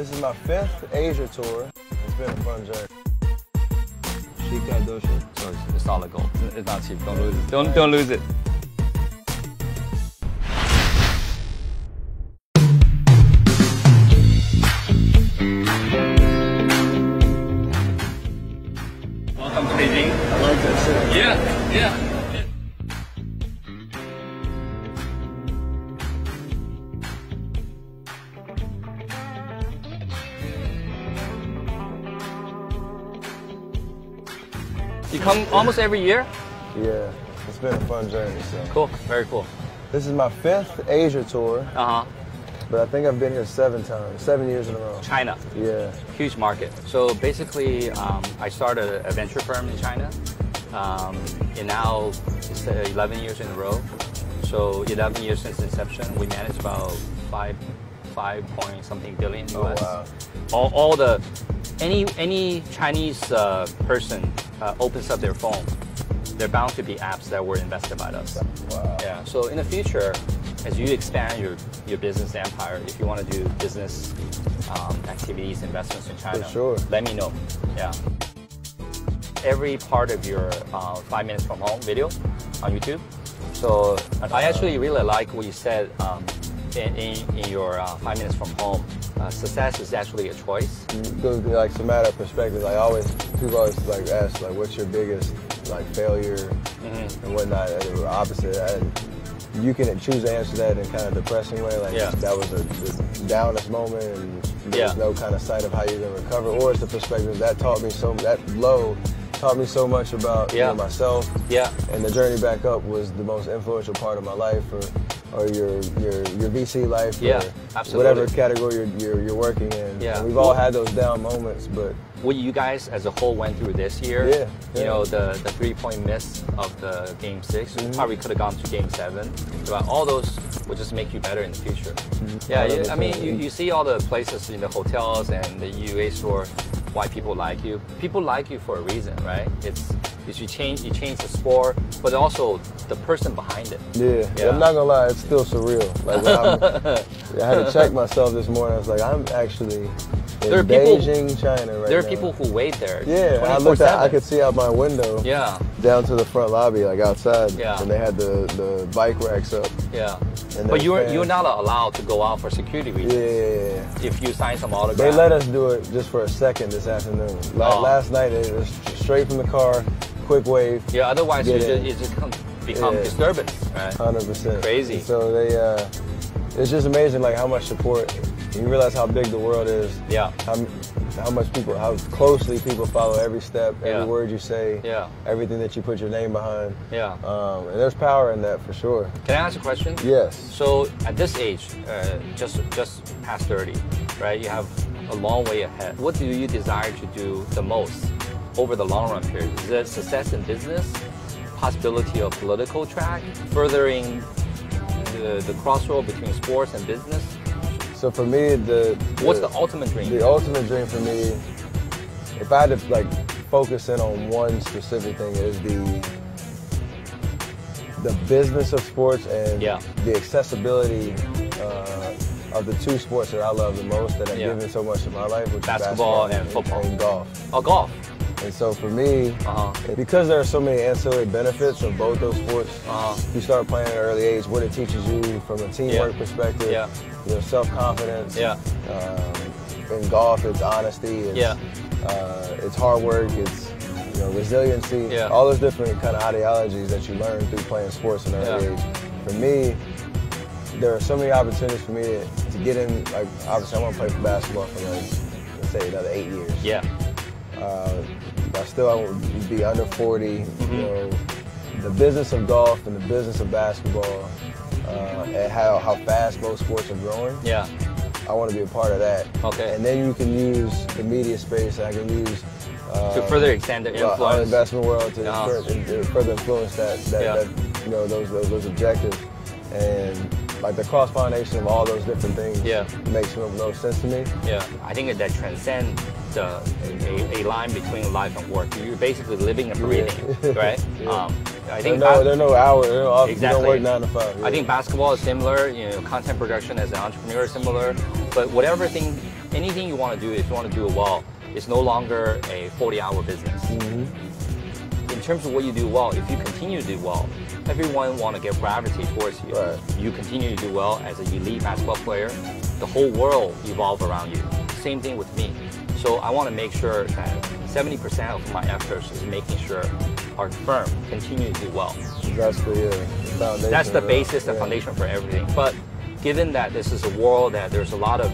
This is my 5th Asia tour. It's been a fun journey. Cheap guy Dosha. So it's solid gold. It's not cheap. Don't lose it. Don't lose it. Welcome to Beijing. I like that city. Yeah. You come almost every year? Yeah, it's been a fun journey. So. Cool, very cool. This is my 5th Asia tour. Uh-huh. But I think I've been here 7 times, 7 years in a row. China. Yeah. Huge market. So basically, I started a venture firm in China. And now it's 11 years in a row. So 11 years since inception, we managed about 5 point something billion US. Oh, wow. All the any Chinese person opens up their phone, there are bound to be apps that were invested by us. Wow. Yeah. So in the future, as you expand your business empire, if you want to do business activities, investments in China, For sure. let me know. Yeah. Every part of your 5 minutes from home video on YouTube. So I actually really like what you said in your 5 minutes from home. Success is actually a choice. Like to matter of perspective, like people always like ask like, what's your biggest like failure and whatnot. And the opposite, you can choose to answer that in kind of depressing way, like that was the downest moment, and there's no kind of sight of how you're gonna recover. Or it's the perspective that taught me that low taught me so much about myself. Yeah. And the journey back up was the most influential part of my life, or your VC life, or whatever category you're working in. Yeah. And we've all had those down moments, but what you guys as a whole went through this year, you know, the 3-point miss of the Game 6, you probably could have gone to Game 7. So all those will just make you better in the future. Yeah, I mean, you see all the places in the hotels and the UA store, why people like you. People like you for a reason, right? It's you change the sport, but also the person behind it. Yeah. I'm not gonna lie, it's still surreal. Like when I had to check myself this morning. I was like, I'm actually in Beijing, China right now. There are people who wait there. Yeah, I looked out, I could see out my window. Down to the front lobby, like outside. And they had the bike racks up. But you're not allowed to go out for security reasons. If you sign some autographs. They let us do it just for a second this afternoon. Last night, it was straight from the car, quick wave. Yeah, otherwise it just become disturbance, right? 100%. Crazy. And so it's just amazing, like how much support. You realize how big the world is. How closely people follow every step, every word you say, everything that you put your name behind. And there's power in that for sure. Can I ask a question? Yes. So at this age, just past 30, right? You have a long way ahead. What do you desire to do the most over the long run period? Is it success in business, possibility of political track, furthering the crossroad between sports and business? So for me, what's the ultimate dream? The ultimate dream for me, if I had to like focus in on one specific thing, is the business of sports and the accessibility of the 2 sports that I love the most, that have given so much in my life, which basketball is basketball and football and golf. Oh, golf. And so for me, because there are so many ancillary benefits of both those sports, you start playing at an early age, what it teaches you from a teamwork perspective, self-confidence. In golf, it's honesty, it's hard work, it's resiliency, all those different kind of ideologies that you learn through playing sports at an early age. For me, there are so many opportunities for me to get in. Like obviously, I want to play for basketball for let's say another 8 years. I would be under 40. You know, the business of golf and the business of basketball, and how fast both sports are growing. I want to be a part of that. And then you can use the media space. I can use to further extend the influence. Our investment world to further influence those objectives. And like the cross-pollination of all those different things makes no sense to me. I think that transcends a line between life and work. You're basically living and breathing, right? I think there are no hours. Exactly. You don't work 9 to 5. I think basketball is similar. Content production as an entrepreneur is similar. But whatever thing anything you want to do, if you want to do it well, it's no longer a 40-hour business. In terms of what you do well, if you continue to do well, everyone want to gravitate towards you. Right. You continue to do well as an elite basketball player, the whole world evolve around you. Same thing with me. So I want to make sure that 70% of my efforts is making sure our firm continue to do well. That's the foundation. That's the basis, the foundation for everything. But given that this is a world that there's a lot of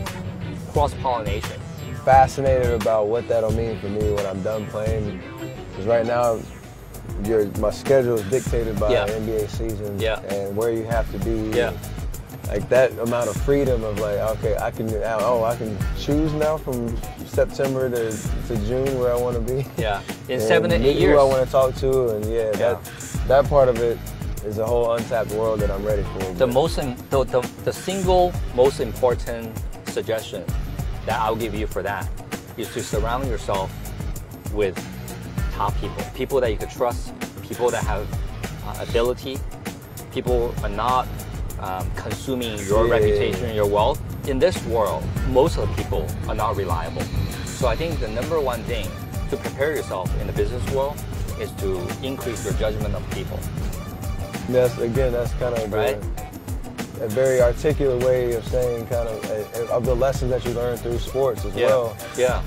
cross-pollination. Fascinated about what that'll mean for me when I'm done playing. Because right now, my schedule is dictated by the NBA season and where you have to be. Like that amount of freedom of like, okay, I can choose now from September to June where I want to be. Yeah, in 7 to 8 years. Who I want to talk to, and that part of it is a whole untapped world that I'm ready for. The single most important suggestion that I'll give you for that is to surround yourself with top people that you can trust, people that have ability, people are not consuming your reputation, your wealth. In this world, most of the people are not reliable. So I think the number one thing to prepare yourself in the business world is to increase your judgment of people. That's kind of a very articulate way of saying kind of the lessons that you learn through sports as well. Yeah.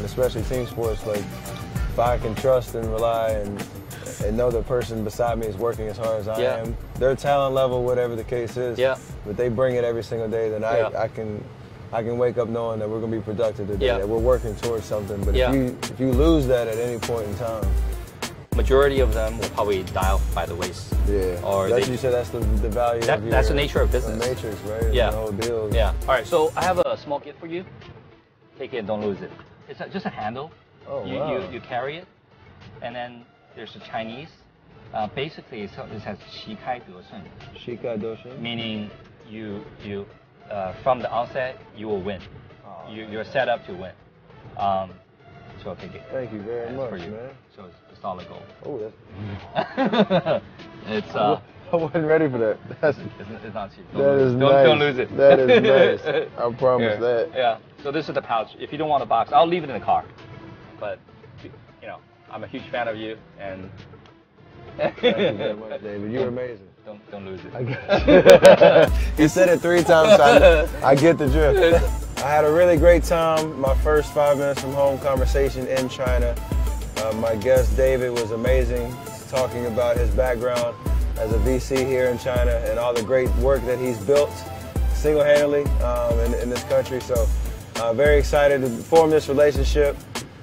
Especially team sports. Like if I can trust and rely and know the person beside me is working as hard as I am, their talent level, whatever the case is, but they bring it every single day, then I can wake up knowing that we're going to be productive today, that we're working towards something. But if you lose that at any point in time, majority of them will probably die off by the waist. Yeah. Or you said that's the value of your, that's the nature of business. The matrix, right? Yeah. The whole deal. Yeah. All right. So I have a small gift for you. Take it. Don't lose it. It's just a handle. Oh, wow. You carry it, and then there's the Chinese. Basically, it has 旗开得胜. 旗开得胜. Meaning you from the outset you will win. You're set up to win. So take it. Thank you very much, for you. Man. So it's solid gold. Oh, that's. It's. I wasn't ready for that. It's not cheap. Don't lose it. That is nice. I promise that. Yeah. So this is the pouch. If you don't want a box, I'll leave it in the car. But I'm a huge fan of you, and. Thank you very much, David. You're amazing. Don't lose it. I got you. You said it 3 times, so I get the drift. I had a really great time. My first 5 minutes from home conversation in China. My guest David was amazing, talking about his background as a VC here in China and all the great work that he's built single-handedly in this country. So very excited to form this relationship.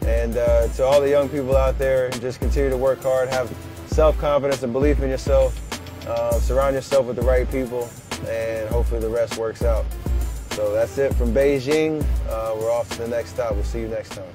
And to all the young people out there, just continue to work hard, have self-confidence and belief in yourself, surround yourself with the right people, and hopefully the rest works out. So that's it from Beijing. We're off to the next stop. We'll see you next time.